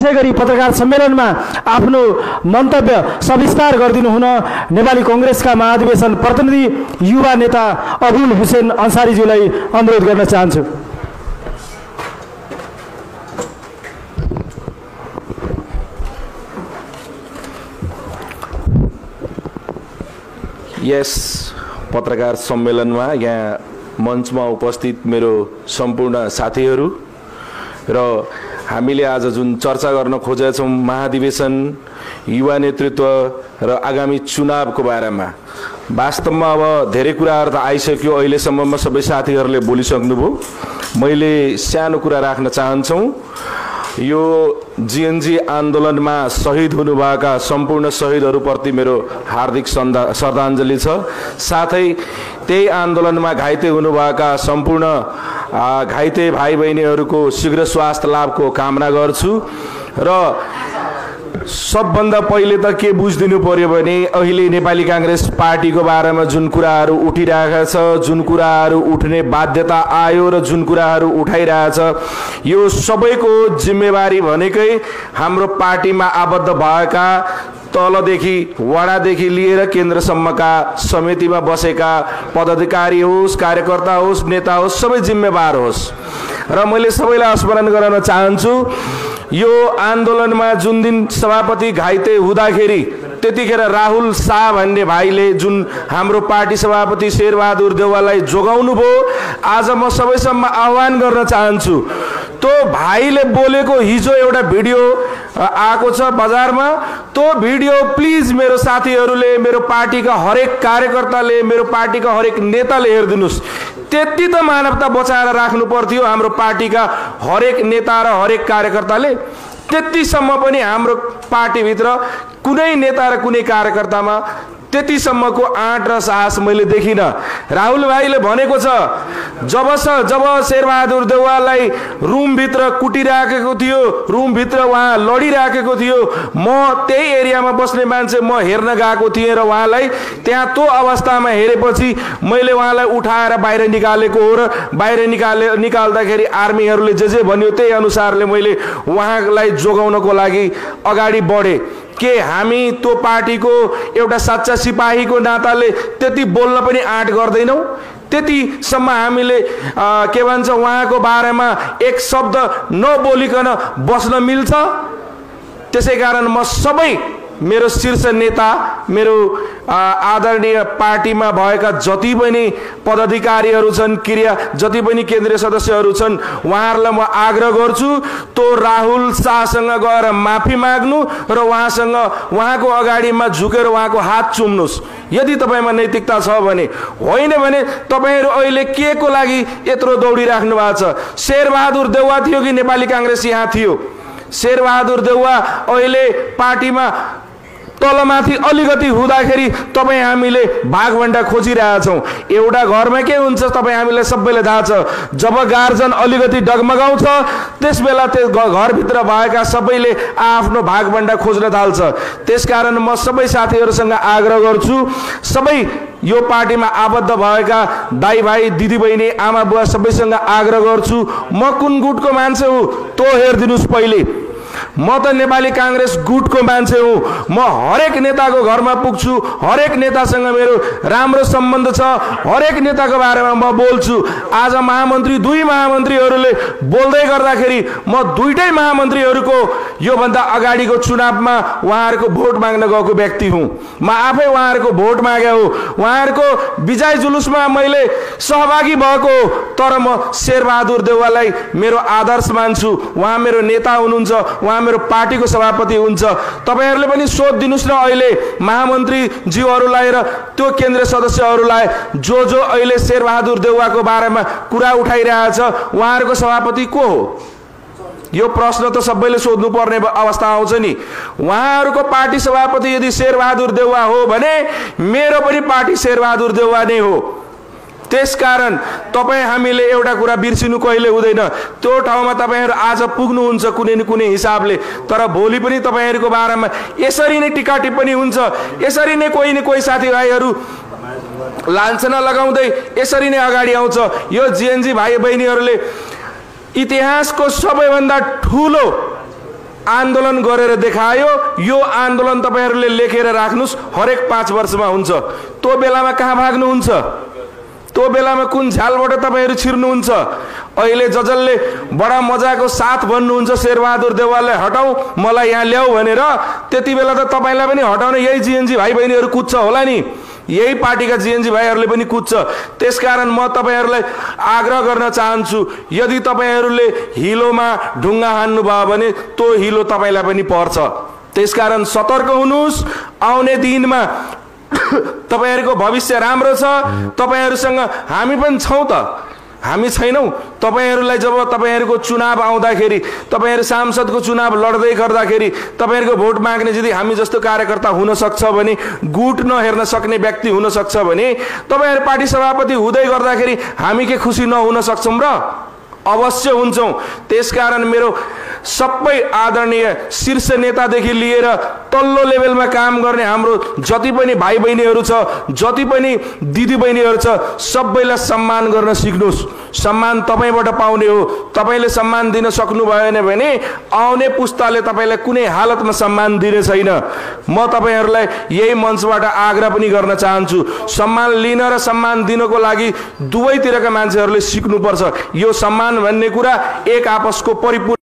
त्यसैगरी पत्रकार सम्मेलनमा आफ्नो मन्तव्य सविस्तार गरिदिनु हुन नेपाली कांग्रेसका महाधिवेशन प्रतिनिधि युवा नेता अबुल हुसैन अन्सारीज्यूलाई अनुरोध गर्न चाहन्छु। यस पत्रकार सम्मेलनमा यहाँ मञ्चमा उपस्थित मेरो सम्पूर्ण साथीहरू र हामीले आज जुन चर्चा गर्न खोजेका छौं महाधिवेशन, युवा नेतृत्व र आगामी चुनावको बारेमा वास्तवमा अब धेरै कुराहरू त आइसक्यो। अहिलेसम्ममा सबै साथीहरूले बोलिसक्नुभयो। मैले सानो कुरा राख्न चाहन्छौं। यो जीएनजी आन्दोलनमा शहीद हुनुभएका सम्पूर्ण शहीदहरूप्रति मेरो हार्दिक श्रद्धाञ्जली छ। साथै त्यही आन्दोलनमा घाइते हुनुभएका सम्पूर्ण घाइते भाइ बहिनीहरूको शीघ्र स्वास्थ्य लाभको कामना गर्छु। र सबभन्दा पहिले त के बुझिदिनु पर्यो भने अहिले नेपाली कांग्रेस पार्टीको बारेमा जुन कुराहरू उठिरहेका छ, जुन कुराहरू उठ्ने बाध्यता आयो र जुन कुराहरू उठाइरहेछ, यो सबैको जिम्मेवारी भनेकै हाम्रो पार्टीमा आबद्ध भएका तलदेखि वडादेखि लिएर केन्द्रसम्मका समितिमा बसेका पदाधिकारी होस्, कार्यकर्ता होस्, नेता होस्, सबै जिम्मेवार होस्। र मैले सबैलाई स्मरण गराउन चाहन्छु, यो आन्दोलनमा जुन दिन सभापति घाइते हुँदाखेरि त्यतिखेर राहुल शाह भन्ने भाइले जुन हाम्रो पार्टी सभापति शेरबहादुर देउवालाई जोगाउनु भयो, आज म सबैसम्म आह्वान गर्न चाहन्छु। तो भाइले बोलेको हिजो एउटा भिडियो आएको छ बजारमा, तो भिडियो प्लिज मेरो साथीहरूले, मेरो पार्टीका हरेक कार्यकर्ताले, मेरो पार्टीका हरेक नेताले हेरिदिनुस्। त्यति त मानवता बचाएर राख्नु पर्थ्यो हाम्रो पार्टीका हरेक नेता र हरेक कार्यकर्ताले। त्यतिसम्म पनि हाम्रो पार्टीभित्र कुनै नेता र कुनै कार्यकर्तामा त्यतिसम्मको आँट र साहस मैले देखिन। राहुल भाइले भनेको छ, जब शेरबहादुर देउवालाई रुमभित्र कुटिराखेको थियो, रुमभित्र उहाँ लडिराखेको थियो, म त्यही एरियामा बस्ने मान्छे, म हेर्न गएको थिएँ र उहाँलाई त्यहाँ त्यो अवस्थामा हेरेपछि मैले उहाँलाई उठाएर बाहिर निकालेको हो र बाहिर निकाल्दाखेरि आर्मीहरूले जे भन्यो त्यही अनुसारले मैले उहाँलाई जोगाउनको लागि अगाडि बढे। के हामी त्यो पार्टीको एउटा सच्चा सिपाहीको नाताले त्यति बोल्न पनि आँट गर्दैनौं? त्यतिसम्म हामीले के भन्छ उहाँको बारेमा एक शब्द नबोलिकन बस्न मिल्छ? त्यसैकारण म सबै मेरो शीर्ष नेता, मेरो आदरणीय पार्टीमा भएका जति पनि पदाधिकारीहरू छन्, जति पनि केन्द्रीय सदस्यहरू छन्, उहाँहरूलाई म आग्रह गर्छु, तो राहुल शाहसँग गएर माफी माग्नु र उहाँको अगाडिमा झुकेर उहाँको हात चुम्नुस्। यदि तपाईमा नैतिकता छ भने। होइन भने तपाईहरु अहिले के को लागि यत्रो दौडिराख्नु भएको छ? शेरबहादुर देउवा थियो कि नेपाली कांग्रेस यहाँ थियो? शेरबहादुर देउवा अहिले पार्टीमा तलमाथि अलिकति हुँदाखेरि तपाई हामीले भागभण्डा खोजिरहेछौं। एउटा घरमा के हुन्छ तपाई हामीले सबैले थाहा छ, जब गार्जन अलिकति डगमगाउँछ त्यसबेला त्यो घरभित्र भएका सबैले आफ्नो भागभण्डा खोज्न थाल्छ। त्यसकारण म सबै साथीहरुसँग आग्रह गर्छु, सबै यो पार्टीमा आबद्ध भएका दाइ भाइ दिदी बहिनी आमा बुवा सबैसँग आग्रह गर्छु, म कुन गुटको मान्छे हुँ तो हेर्दिनुस् पहिले। म त नेपाली कांग्रेस गुटको मान्छे हुँ। म हरेक नेताको घरमा पुग्छु, हरेक नेतासँग मेरो राम्रो सम्बन्ध छ, हरेक नेताको बारेमा म बोल्छु। आज महामन्त्री दुई महामन्त्रीहरूले बोल्दै गर्दाखेरि म दुईटै महामन्त्रीहरूको यो भन्दा अगाडिको चुनावमा उहाँहरूको भोट माग्न गएको व्यक्ति हुँ। म आफै उहाँहरूको भोट मागे हो, उहाँहरूको विजय जुलुसमा मैले सहभागी भएको, तर म शेरबहादुर देउवालाई मेरो आदर्श मान्छु। उहाँ मेरो नेता हुनुहुन्छ, उहाँ मेरो पार्टीको सभापति हुन्छ। तपाईहरुले पनि सोध दिनुस् न अहिले महामन्त्री ज्यूहरुलाई र त्यो केन्द्रीय सदस्यहरुलाई जो अहिले शेरबहादुर देउवाको बारेमा कुरा उठाइरहेछ, उहाँहरुको सभापति को हो? यो प्रश्न त सबैले सोध्नु पर्ने अवस्था आउँछ नि। उहाँहरुको पार्टी सभापति यदि शेरबहादुर देउवा हो भने मेरो पनि पार्टी शेरबहादुर देउवा नै हो। त्यसकारण तपाई हामीले एउटा कुरा बिर्सिनु कहिले हुँदैन। त्यो ठाउँमा तपाईहरु आज पुग्नुहुन्छ कुनै न कुनै हिसाबले, तर भोलि पनि तपाईहरुको बारेमा यसरी नै टिका टिप्पणी हुन्छ। यसरी नै कोही न कोही साथीभाइहरु लान्छना लगाउँदै यसरी नै अगाडि आउँछ। यो जीएनजी भाइ बहिनीहरुले इतिहासको सबैभन्दा ठूलो आन्दोलन गरेर देखायो यो आन्दोलन तपाईहरुले लेखेर राख्नुस् हरेक 5 वर्षमा हुन्छ त्यो बेलामा कहाँ भाग्नुहुन्छ त्यो बेलामा कुन झ्यालबाट तपाईहरु छिर्नुहुन्छ अहिले जजलले बडा मजाको साथ भन्नुहुन्छ शेरबहादुर देवाललाई हटाऊ मलाई यहाँ ल्याऊ भनेर त्यति बेला त तपाईलाई पनि हटाउन यही जीएनजी भाइ बहिनीहरु कुद्छ होला नि यही पार्टीका जीएनजी भाइहरुले पनि कुद्छ त्यसकारण म तपाईहरुलाई आग्रह गर्न चाहन्छु यदि तपाईहरुले हिलोमा ढुङ्गा हान्नु भयो भने त्यो हिलो तपाईलाई पनि पर्छ त्यसकारण सतर्क हुनुस् आउने दिनमा तपाईहरुको भविष्य राम्रो छ तपाईहरुसँग हामी पनि छौं त हामी छैनौं तपाईहरुलाई जब तपाईहरुको चुनाव आउँदाखेरि तपाईहरु सांसदको चुनाव लड्दै गर्दाखेरि तपाईहरुको भोट माग्ने यदि हामी जस्तो कार्यकर्ता हुन सक्छ भने गुट नहेर्न सक्ने व्यक्ति हुन सक्छ भने तपाईहरु पार्टी सभापति हुँदै गर्दाखेरि हामी के खुसी नहुन सक्छौं र अवश्य हुन्छौं त्यसकारण मेरो सबै आदरणीय शीर्ष नेतादेखि लिएर तल्लो लेभलमा काम गर्ने हाम्रो जति पनि भाइ बहिनीहरु छ जति पनि दिदी बहिनीहरु छ सबैलाई सम्मान गर्न सिक्नुस् सम्मान तपाईबाट पाउने हो तपाईले सम्मान दिन सक्नु भएन भने आउने पुस्ताले तपाईलाई कुनै हालतमा सम्मान दिने छैन म तपाईहरुलाई यही मञ्चबाट आग्रह पनि गर्न चाहन्छु सम्मान लिन र सम्मान दिनको लागि दुवैतिरका मान्छेहरुले सिक्नु पर्छ यो सम्मान भन्ने कुरा एक आपसको परिपूर्ण